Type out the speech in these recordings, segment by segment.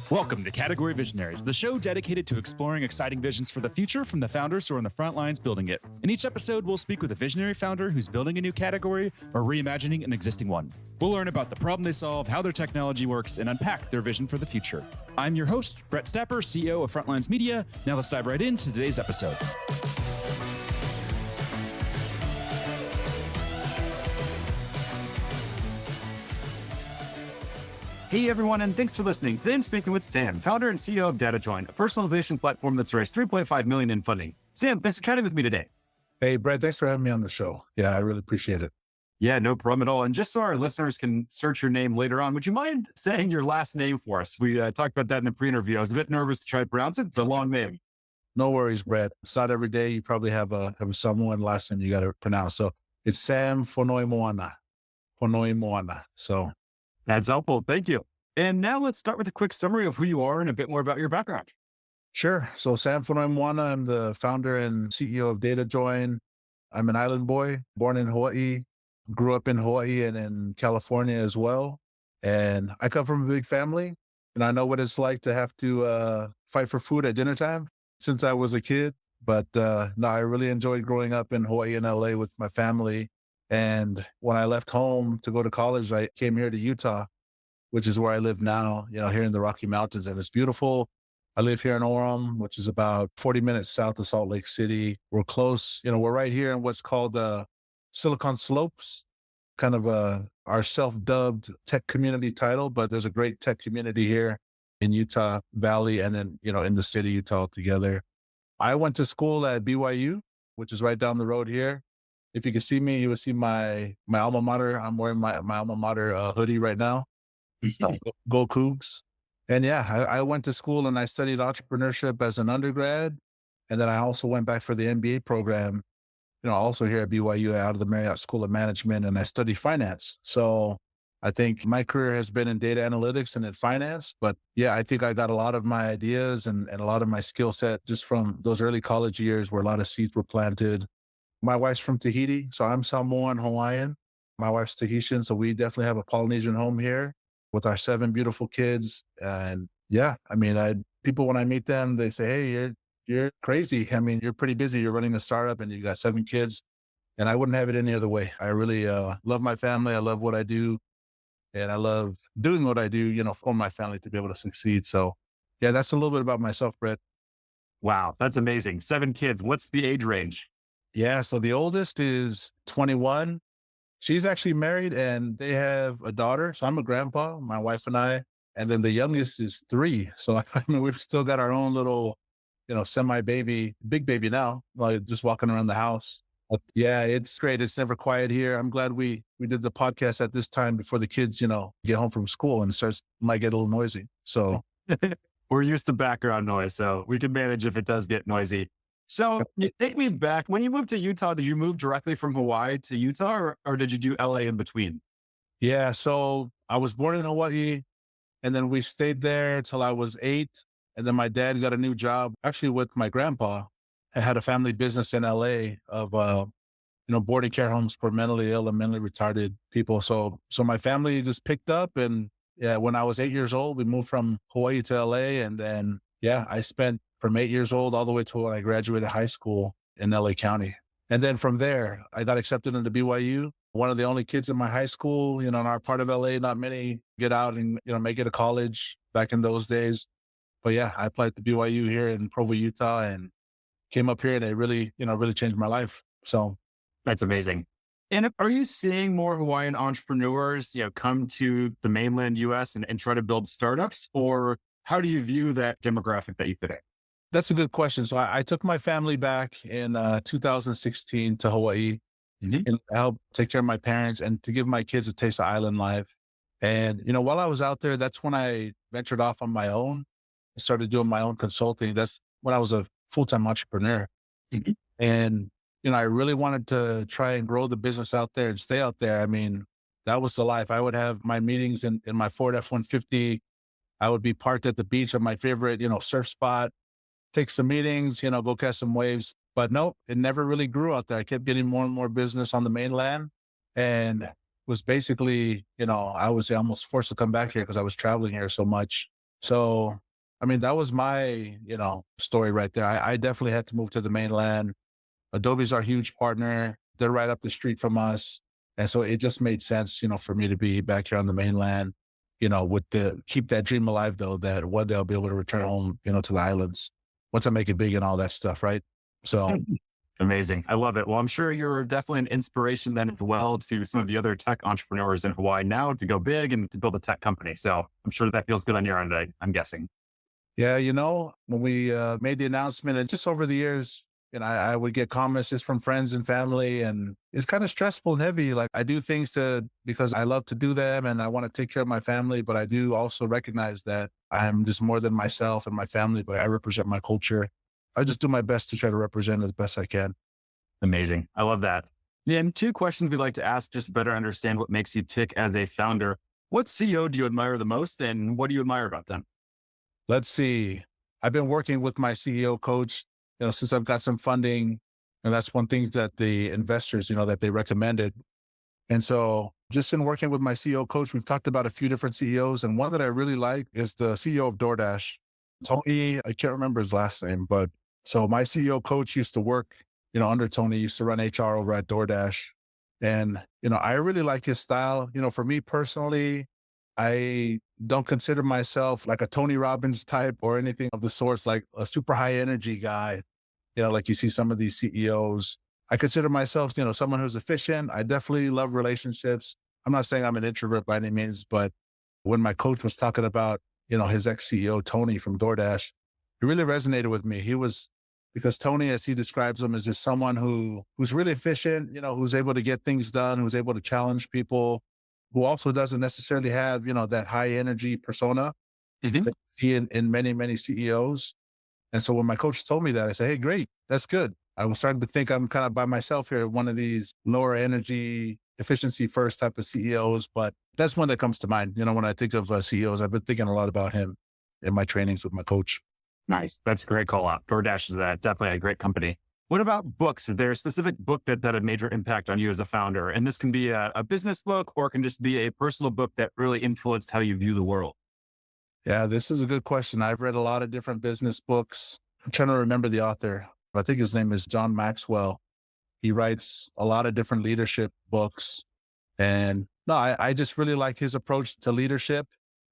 Welcome to Category Visionaries, the show dedicated to exploring exciting visions for the future from the founders who are on the front lines building it. In each episode, we'll speak with a visionary founder who's building a new category or reimagining an existing one. We'll learn about the problem they solve, how their technology works, and unpack their vision for the future. I'm your host, Brett Stapper, CEO of Frontlines Media. Now let's dive right into today's episode. Hey everyone, and thanks for listening. Today I'm speaking with Sam, founder and CEO of Datajoin, a personalization platform that's raised $3.5 million in funding. Sam, thanks for chatting with me today. Hey, Brett, thanks for having me on the show. Yeah, I really appreciate it. Yeah, no problem at all. And just so our listeners can search your name later on, would you mind saying your last name for us? We talked about that in the pre-interview. I was a bit nervous to try to pronounce it. It's a long name. No worries, Brett. It's not every day. You probably have someone last name you got to pronounce. So it's Sam Fonoimoana. So that's helpful. Thank you. And now let's start with a quick summary of who you are and a bit more about your background. Sure. So Sam Fonoimoana, I'm the founder and CEO of Datajoin. I'm an island boy, born in Hawaii, grew up in Hawaii and in California as well. And I come from a big family, and I know what it's like to have to fight for food at dinner time since I was a kid. But no, I really enjoyed growing up in Hawaii and LA with my family. And when I left home to go to college, I came here to Utah, which is where I live now, here in the Rocky Mountains. And it's beautiful. I live here in Orem, which is about 40 minutes south of Salt Lake City. We're close. We're right here in what's called the Silicon Slopes, kind of our self-dubbed tech community title, but there's a great tech community here in Utah Valley and then, in the city of Utah altogether. I went to school at BYU, which is right down the road here. If you can see me, you will see my alma mater. I'm wearing my alma mater hoodie right now. Go Cougs. And yeah, I went to school and I studied entrepreneurship as an undergrad. And then I also went back for the MBA program, also here at BYU out of the Marriott School of Management, and I studied finance. So I think my career has been in data analytics and in finance. But yeah, I think I got a lot of my ideas and a lot of my skill set just from those early college years where a lot of seeds were planted. My wife's from Tahiti, so I'm Samoan Hawaiian. My wife's Tahitian, so we definitely have a Polynesian home here with our 7 beautiful kids. And yeah, people, when I meet them, they say, hey, you're crazy. You're pretty busy. You're running a startup and you got 7 kids. And I wouldn't have it any other way. I really love my family. I love what I do. And I love doing what I do, for my family to be able to succeed. So yeah, that's a little bit about myself, Brett. Wow, that's amazing. 7 kids. What's the age range? Yeah, so the oldest is 21. She's actually married and they have a daughter. So I'm a grandpa, my wife and I. And then the youngest is 3. So we've still got our own little, semi-baby, big baby now, like just walking around the house. But yeah, it's great. It's never quiet here. I'm glad we did the podcast at this time before the kids, get home from school and might get a little noisy. So we're used to background noise, so we can manage if it does get noisy. So take me back. When you moved to Utah, did you move directly from Hawaii to Utah or did you do LA in between? Yeah. So I was born in Hawaii and then we stayed there till I was 8. And then my dad got a new job actually with my grandpa. I had a family business in LA of, boarding care homes for mentally ill and mentally retarded people. So my family just picked up, and yeah, when I was 8 years old, we moved from Hawaii to LA. And then, yeah, I spent from 8 years old all the way to when I graduated high school in LA County. And then from there, I got accepted into BYU. One of the only kids in my high school, in our part of LA, not many get out and, make it to college back in those days. But yeah, I applied to BYU here in Provo, Utah, and came up here, and it really, really changed my life. So that's amazing. And are you seeing more Hawaiian entrepreneurs, come to the mainland US and try to build startups, or how do you view that demographic that you fit in? That's a good question. So I took my family back in 2016 to Hawaii and help take care of my parents and to give my kids a taste of island life. And, while I was out there, that's when I ventured off on my own. I started doing my own consulting. That's when I was a full-time entrepreneur. And, I really wanted to try and grow the business out there and stay out there. That was the life. I would have my meetings in my Ford F-150. I would be parked at the beach at my favorite, surf spot, take some meetings, go catch some waves. But nope, it never really grew out there. I kept getting more and more business on the mainland. And was basically, I was almost forced to come back here because I was traveling here so much. So, I mean, that was my, story right there. I definitely had to move to the mainland. Adobe's our huge partner. They're right up the street from us. And so it just made sense, for me to be back here on the mainland, with the keep that dream alive though, that one day I'll be able to return home, to the islands once I make it big and all that stuff. Right. So Amazing. I love it. Well, I'm sure you're definitely an inspiration then as well to some of the other tech entrepreneurs in Hawaii now to go big and to build a tech company. So I'm sure that feels good on your end, I'm guessing. yeah, when we made the announcement and just over the years, I would get comments just from friends and family, and it's kind of stressful and heavy. Like I do things because I love to do them and I want to take care of my family, but I do also recognize that I'm just more than myself and my family, but I represent my culture. I just do my best to try to represent it as best I can. Amazing. I love that. Yeah, and two questions we'd like to ask just to better understand what makes you tick as a founder. What CEO do you admire the most and what do you admire about them? Let's see. I've been working with my CEO coach, since I've got some funding. And that's one thing that the investors, that they recommended. And so just in working with my CEO coach, we've talked about a few different CEOs. And one that I really like is the CEO of DoorDash, Tony. I can't remember his last name, but so my CEO coach used to work, under Tony, used to run HR over at DoorDash. And, I really like his style. For me personally, I don't consider myself like a Tony Robbins type or anything of the sorts, like a super high energy guy, like you see some of these CEOs. I consider myself, someone who's efficient. I definitely love relationships. I'm not saying I'm an introvert by any means, but when my coach was talking about, his ex CEO, Tony from DoorDash, it really resonated with me. Because Tony, as he describes him, is just someone who's really efficient, who's able to get things done, who's able to challenge people, who also doesn't necessarily have, that high energy persona Mhm. that you see in many, many CEOs. And so when my coach told me that, I said, hey, great, that's good. I was starting to think I'm kind of by myself here, one of these lower energy, efficiency first type of CEOs. But that's one that comes to mind. When I think of CEOs, I've been thinking a lot about him in my trainings with my coach. Nice. That's a great call out. DoorDash is definitely a great company. What about books? Is there a specific book that had a major impact on you as a founder? And this can be a business book or it can just be a personal book that really influenced how you view the world. Yeah, this is a good question. I've read a lot of different business books. I'm trying to remember the author. I think his name is John Maxwell. He writes a lot of different leadership books. And no, I just really like his approach to leadership.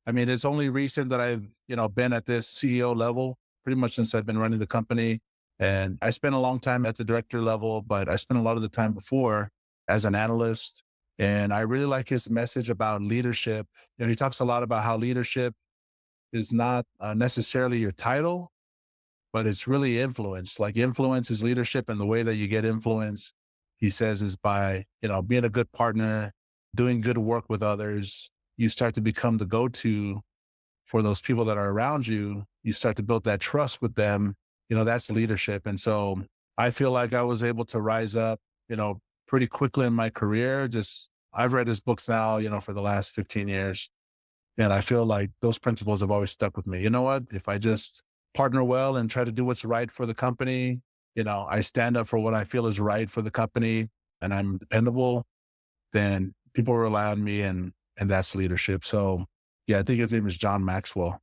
I mean, it's only recent that I've, been at this CEO level pretty much since I've been running the company. And I spent a long time at the director level, but I spent a lot of the time before as an analyst. And I really like his message about leadership. He talks a lot about how leadership is not necessarily your title, but it's really influence. Like influence is leadership, and the way that you get influence, he says, is by being a good partner, doing good work with others. You start to become the go-to for those people that are around you. You start to build that trust with them. That's leadership. And so I feel like I was able to rise up, pretty quickly in my career. Just I've read his books now, for the last 15 years. And I feel like those principles have always stuck with me. You know what? If I just partner well and try to do what's right for the company, I stand up for what I feel is right for the company and I'm dependable, then people rely on me and that's leadership. So yeah, I think his name is John Maxwell.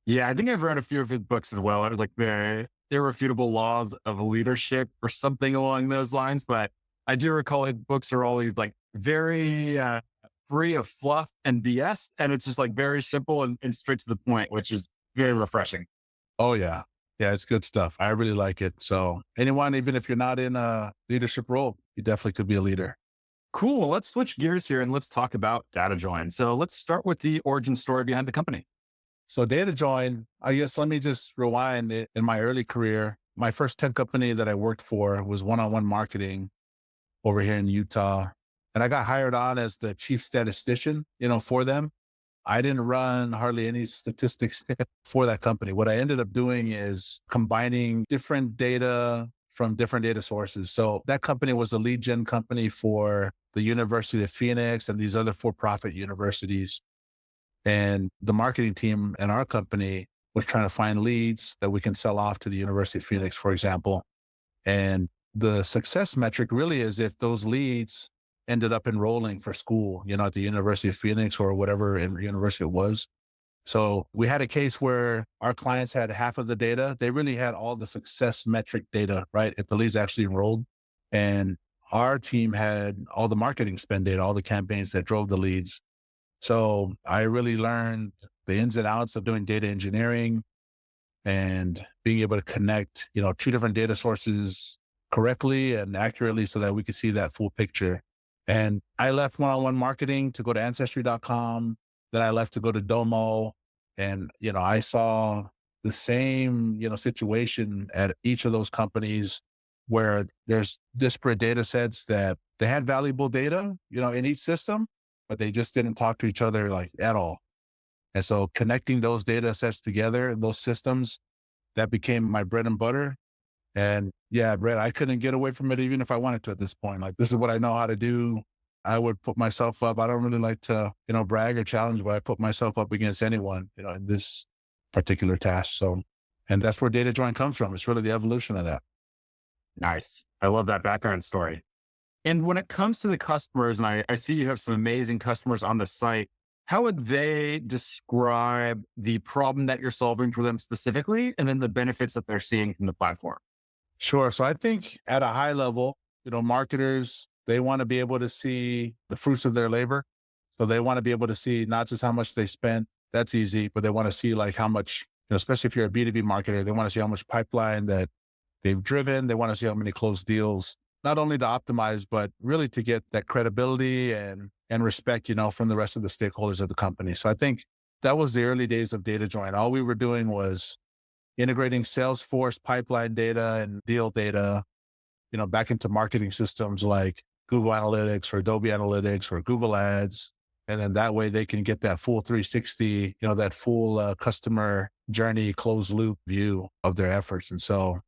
Yeah, I think I've read a few of his books as well. Like the Irrefutable Laws of Leadership or something along those lines. But I do recall his books are always like very free of fluff and BS. And it's just like very simple and straight to the point, which is very refreshing. Oh yeah. Yeah, it's good stuff. I really like it. So anyone, even if you're not in a leadership role, you definitely could be a leader. Cool. Let's switch gears here and let's talk about Datajoin. So let's start with the origin story behind the company. So Datajoin, I guess let me just rewind it. In my early career, my first tech company that I worked for was one-on-one marketing over here in Utah. And I got hired on as the chief statistician, for them. I didn't run hardly any statistics for that company. What I ended up doing is combining different data from different data sources. So that company was a lead gen company for the University of Phoenix and these other for-profit universities. And the marketing team in our company was trying to find leads that we can sell off to the University of Phoenix, for example. And the success metric really is if those leads ended up enrolling for school, at the University of Phoenix or whatever university it was. So we had a case where our clients had half of the data. They really had all the success metric data, right? If the leads actually enrolled. And our team had all the marketing spend data, all the campaigns that drove the leads. So I really learned the ins and outs of doing data engineering and being able to connect, two different data sources correctly and accurately so that we could see that full picture. And I left one-on-one marketing to go to ancestry.com. Then I left to go to Domo. And, I saw the same, situation at each of those companies where there's disparate data sets that they had valuable data, in each system, but they just didn't talk to each other like at all. And so connecting those data sets together in those systems, that became my bread and butter. And yeah, Brett, I couldn't get away from it even if I wanted to at this point. Like, this is what I know how to do. I would put myself up. I don't really like to, brag or challenge, but I put myself up against anyone, in this particular task. So, and that's where Datajoin comes from. It's really the evolution of that. Nice. I love that background story. And when it comes to the customers, and I see you have some amazing customers on the site, how would they describe the problem that you're solving for them specifically, and then the benefits that they're seeing from the platform? Sure. So I think at a high level, marketers, they want to be able to see the fruits of their labor. So they want to be able to see not just how much they spent, that's easy, but they want to see like how much, especially if you're a B2B marketer, they want to see how much pipeline that they've driven. They want to see how many closed deals, not only to optimize, but really to get that credibility and respect, from the rest of the stakeholders of the company. So I think that was the early days of Datajoin. All we were doing was integrating Salesforce pipeline data and deal data, back into marketing systems like Google Analytics or Adobe Analytics or Google Ads. And then that way they can get that full 360, that full customer journey, closed loop view of their efforts. And so,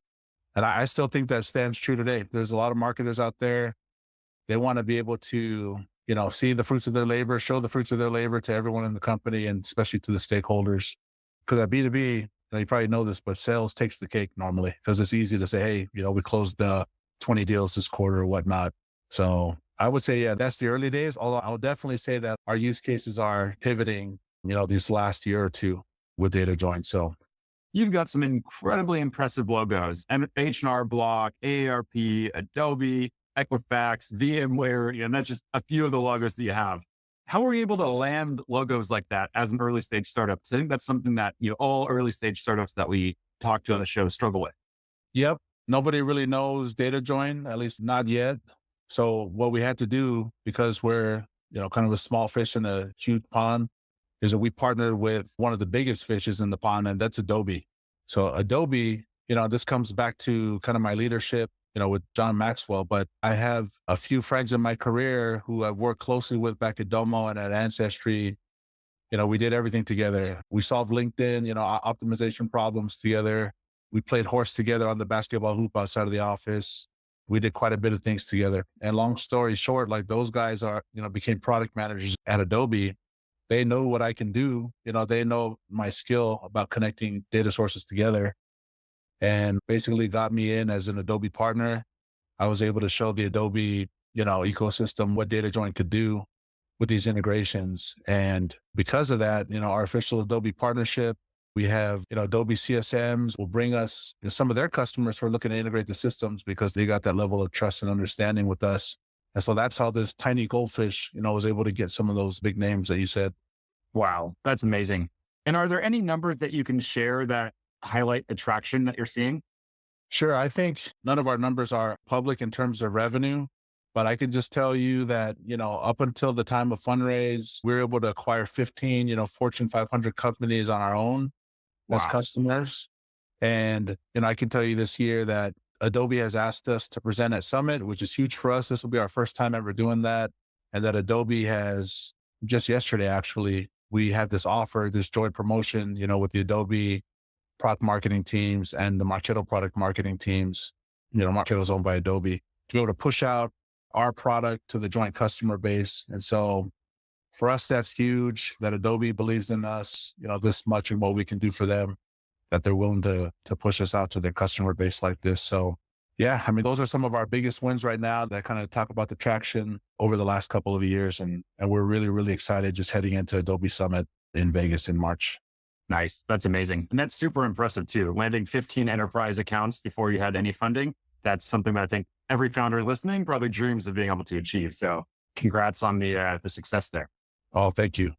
and I still think that stands true today. There's a lot of marketers out there. They want to be able to, see the fruits of their labor, show the fruits of their labor to everyone in the company and especially to the stakeholders. Because at B2B, you probably know this, but sales takes the cake normally because it's easy to say, hey, we closed 20 deals this quarter or whatnot. So I would say, yeah, that's the early days. Although I'll definitely say that our use cases are pivoting, these last year or two with Datajoin. So you've got some incredibly impressive logos: H&R Block, AARP, Adobe, Equifax, VMware, and that's just a few of the logos that you have. How were you able to land logos like that as an early stage startup? So I think that's something that all early stage startups that we talk to on the show struggle with. Yep. Nobody really knows Datajoin, at least not yet. So what we had to do, because we're, kind of a small fish in a huge pond, is that we partnered with one of the biggest fishes in the pond, and that's Adobe. So Adobe, this comes back to kind of my leadership, with John Maxwell, but I have a few friends in my career who I've worked closely with back at Domo and at Ancestry. We did everything together. We solved LinkedIn, optimization problems together. We played horse together on the basketball hoop outside of the office. We did quite a bit of things together. And long story short, like those guys are, became product managers at Adobe. They know what I can do. They know my skill about connecting data sources together and basically got me in as an Adobe partner. I was able to show the Adobe, ecosystem what Datajoin could do with these integrations. And because of that, our official Adobe partnership, we have, Adobe CSMs will bring us some of their customers who are looking to integrate the systems because they got that level of trust and understanding with us. And so that's how this tiny goldfish, was able to get some of those big names that you said. Wow, that's amazing. And are there any numbers that you can share that highlight the traction that you're seeing? Sure. I think none of our numbers are public in terms of revenue, but I can just tell you that, up until the time of fundraise, we were able to acquire 15, Fortune 500 companies on our own as customers. And, I can tell you this year that Adobe has asked us to present at Summit, which is huge for us. This will be our first time ever doing that. And that Adobe has just yesterday, actually, we had this offer, this joint promotion, with the Adobe product marketing teams and the Marketo product marketing teams. Marketo is owned by Adobe, to be able to push out our product to the joint customer base. And so for us, that's huge that Adobe believes in us, this much and what we can do for them, that they're willing to push us out to their customer base like this. So Yeah, I mean, those are some of our biggest wins right now that kind of talk about the traction over the last couple of years. And we're really, really excited just heading into Adobe Summit in Vegas in March. Nice. That's amazing. And that's super impressive too. Landing 15 enterprise accounts before you had any funding. That's something that I think every founder listening probably dreams of being able to achieve. So congrats on the success there. Oh, thank you.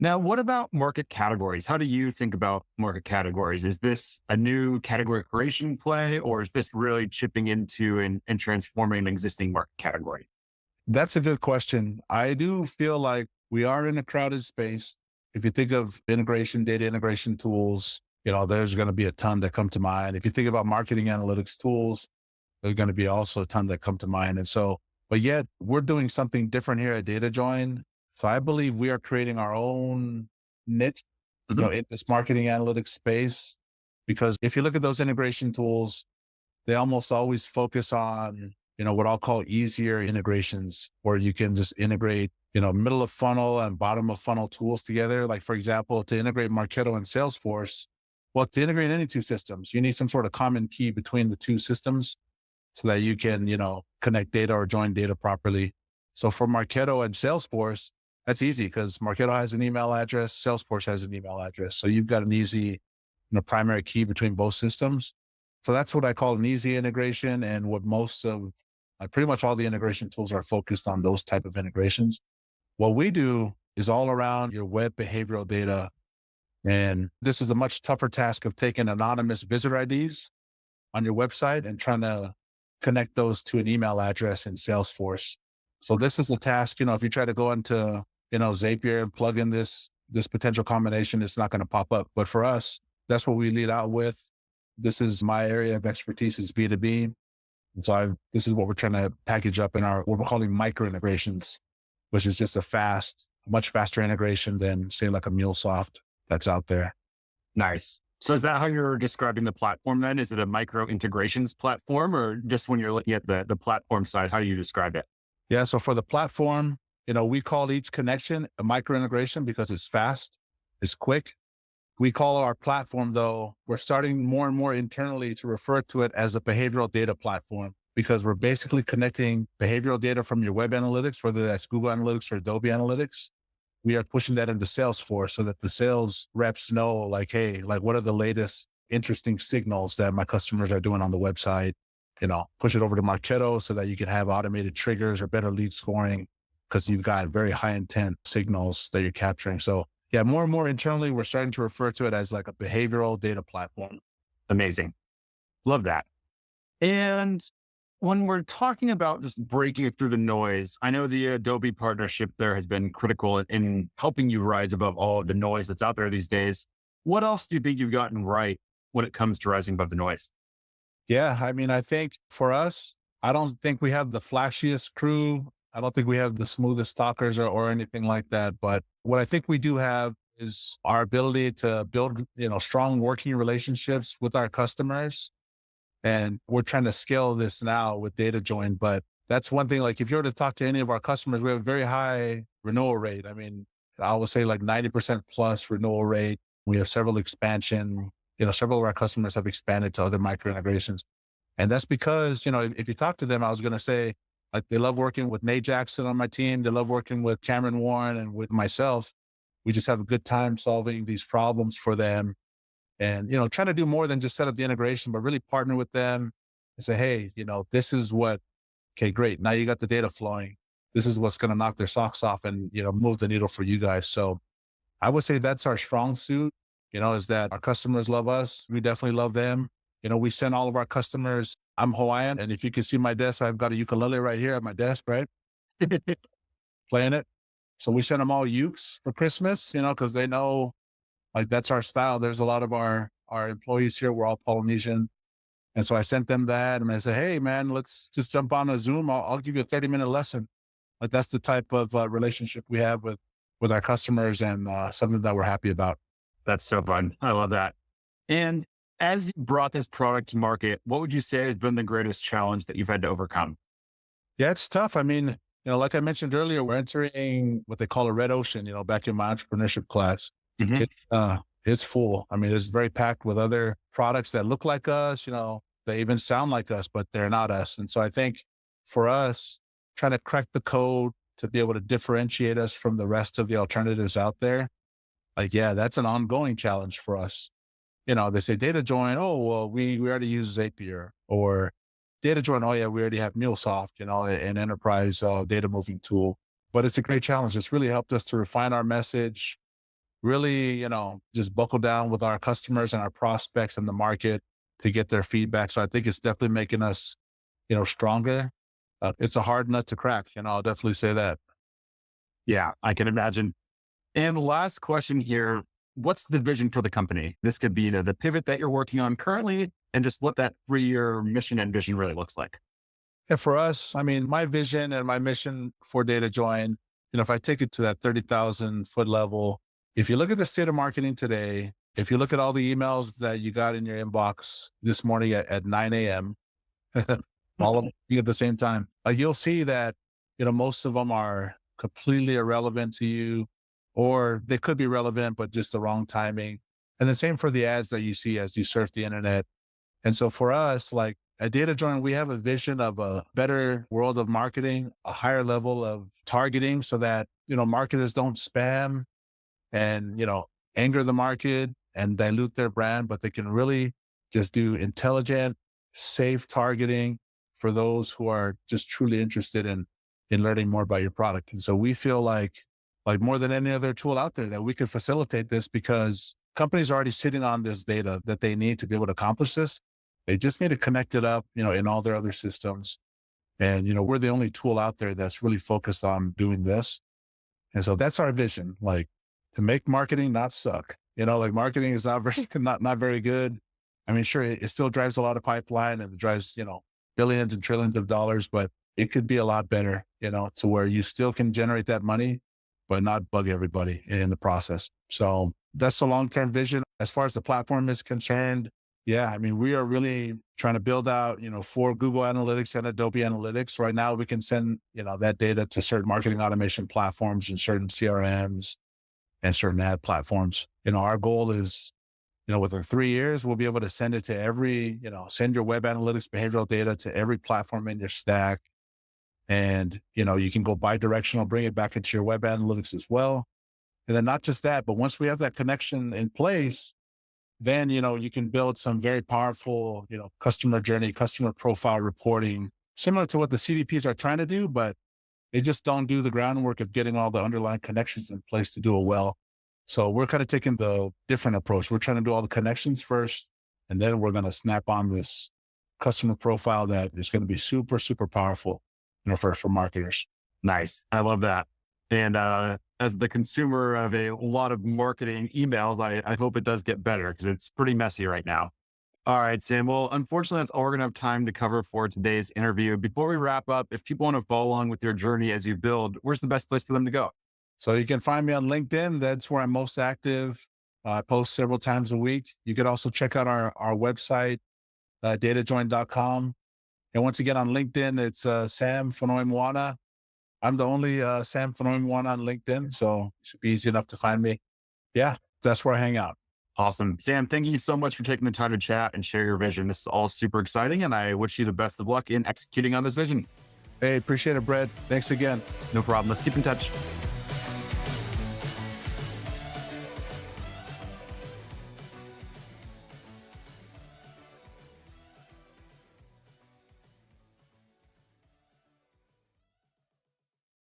Now, what about market categories? How do you think about market categories? Is this a new category creation play, or is this really chipping into and transforming an existing market category? That's a good question. I do feel like we are in a crowded space. If you think of integration, data integration tools, there's going to be a ton that come to mind. If you think about marketing analytics tools, there's going to be also a ton that come to mind. And so, but yet we're doing something different here at Datajoin. So I believe we are creating our own niche, in this marketing analytics space, because if you look at those integration tools, they almost always focus on, what I'll call easier integrations, where you can just integrate, middle of funnel and bottom of funnel tools together. Like, for example, to integrate Marketo and Salesforce, well, to integrate any two systems, you need some sort of common key between the two systems so that you can, connect data or join data properly. So for Marketo and Salesforce, that's easy because Marketo has an email address, Salesforce has an email address. So you've got an easy, primary key between both systems. So that's what I call an easy integration, and what pretty much all the integration tools are focused on those type of integrations. What we do is all around your web behavioral data. And this is a much tougher task of taking anonymous visitor IDs on your website and trying to connect those to an email address in Salesforce. So this is a task, if you try to go into, Zapier and plug in this potential combination, it's not going to pop up. But for us, that's what we lead out with. This is my area of expertise is B2B. And so this is what we're trying to package up in what we're calling micro integrations, which is just much faster integration than say like a MuleSoft that's out there. Nice. So is that how you're describing the platform then? Is it a micro integrations platform, or just when you're looking at the platform side, how do you describe it? Yeah. So for the platform, we call each connection a micro integration because it's fast, it's quick. We call our platform, though, we're starting more and more internally to refer to it as a behavioral data platform, because we're basically connecting behavioral data from your web analytics, whether that's Google Analytics or Adobe Analytics. We are pushing that into Salesforce so that the sales reps know, like, hey, like, what are the latest interesting signals that my customers are doing on the website? Push it over to Marketo so that you can have automated triggers or better lead scoring because you've got very high intent signals that you're capturing. So yeah, more and more internally, we're starting to refer to it as like a behavioral data platform. Amazing. Love that. And when we're talking about just breaking through the noise, I know the Adobe partnership there has been critical in helping you rise above all of the noise that's out there these days. What else do you think you've gotten right when it comes to rising above the noise? Yeah, I mean, I think for us, I don't think we have the flashiest crew. I don't think we have the smoothest talkers or anything like that. But what I think we do have is our ability to build, strong working relationships with our customers. And we're trying to scale this now with Datajoin. But that's one thing, like if you were to talk to any of our customers, we have a very high renewal rate. I mean, I would say like 90% plus renewal rate. We have several expansion, several of our customers have expanded to other micro integrations. And that's because, if you talk to them, I was going to say, like, they love working with Nate Jackson on my team. They love working with Cameron Warren and with myself. We just have a good time solving these problems for them. And, trying to do more than just set up the integration, but really partner with them and say, hey, this is okay, great. Now you got the data flowing. This is what's going to knock their socks off and, move the needle for you guys. So I would say that's our strong suit, is that our customers love us. We definitely love them. We send all of our customers. I'm Hawaiian. And if you can see my desk, I've got a ukulele right here at my desk, right? Playing it. So we send them all ukes for Christmas, because they know like that's our style. There's a lot of our employees here. We're all Polynesian. And so I sent them that and I said, hey man, let's just jump on a Zoom. I'll give you a 30-minute lesson. Like that's the type of relationship we have with our customers, and something that we're happy about. That's so fun. I love that. And as you brought this product to market, what would you say has been the greatest challenge that you've had to overcome? Yeah, it's tough. I mean, like I mentioned earlier, we're entering what they call a red ocean, back in my entrepreneurship class. Mm-hmm. It's full. I mean, it's very packed with other products that look like us, They even sound like us, but they're not us. And so I think for us, trying to crack the code to be able to differentiate us from the rest of the alternatives out there, like, yeah, that's an ongoing challenge for us. They say Datajoin, oh, well, we already use Zapier, or Datajoin, oh yeah, we already have MuleSoft, an enterprise data moving tool. But it's a great challenge. It's really helped us to refine our message, really, just buckle down with our customers and our prospects in the market to get their feedback. So I think it's definitely making us, stronger. It's a hard nut to crack, I'll definitely say that. Yeah, I can imagine. And last question here, what's the vision for the company? This could be, the pivot that you're working on currently and just what that 3-year mission and vision really looks like. And for us, I mean, my vision and my mission for Datajoin, if I take it to that 30,000 foot level, if you look at the state of marketing today, if you look at all the emails that you got in your inbox this morning at 9 a.m., all of them at the same time, you'll see that, most of them are completely irrelevant to you, or they could be relevant, but just the wrong timing. And the same for the ads that you see as you surf the internet. And so for us, like at Datajoin, we have a vision of a better world of marketing, a higher level of targeting so that, marketers don't spam and, anger the market and dilute their brand, but they can really just do intelligent, safe targeting for those who are just truly interested in learning more about your product. And so we feel like more than any other tool out there that we could facilitate this, because companies are already sitting on this data that they need to be able to accomplish this. They just need to connect it up, in all their other systems. And, we're the only tool out there that's really focused on doing this. And so that's our vision, like to make marketing not suck. Like marketing is not very good. I mean, sure, it still drives a lot of pipeline and it drives, billions and trillions of dollars, but it could be a lot better, to where you still can generate that money, but not bug everybody in the process. So that's the long-term vision. As far as the platform is concerned, yeah, I mean, we are really trying to build out, for Google Analytics and Adobe Analytics. Right now, we can send, that data to certain marketing automation platforms and certain CRMs and certain ad platforms. Our goal is, within 3 years, we'll be able to send it to every, send your web analytics behavioral data to every platform in your stack. And, you can go bi-directional, bring it back into your web analytics as well. And then not just that, but once we have that connection in place, then, you can build some very powerful, customer journey, customer profile reporting, similar to what the CDPs are trying to do, but they just don't do the groundwork of getting all the underlying connections in place to do it well. So we're kind of taking the different approach. We're trying to do all the connections first, and then we're going to snap on this customer profile that is going to be super, super powerful, for marketers. Nice. I love that. And as the consumer of a lot of marketing emails, I hope it does get better because it's pretty messy right now. All right, Sam. Well, unfortunately, that's all we're going to have time to cover for today's interview. Before we wrap up, if people want to follow along with your journey as you build, where's the best place for them to go? So you can find me on LinkedIn. That's where I'm most active. I post several times a week. You could also check out our website, datajoin.com. And once again, on LinkedIn, it's Sam Fonoimoana. I'm the only Sam Fonoimoana on LinkedIn, so it should be easy enough to find me. Yeah, that's where I hang out. Awesome. Sam, thank you so much for taking the time to chat and share your vision. This is all super exciting, and I wish you the best of luck in executing on this vision. Hey, appreciate it, Brett. Thanks again. No problem. Let's keep in touch.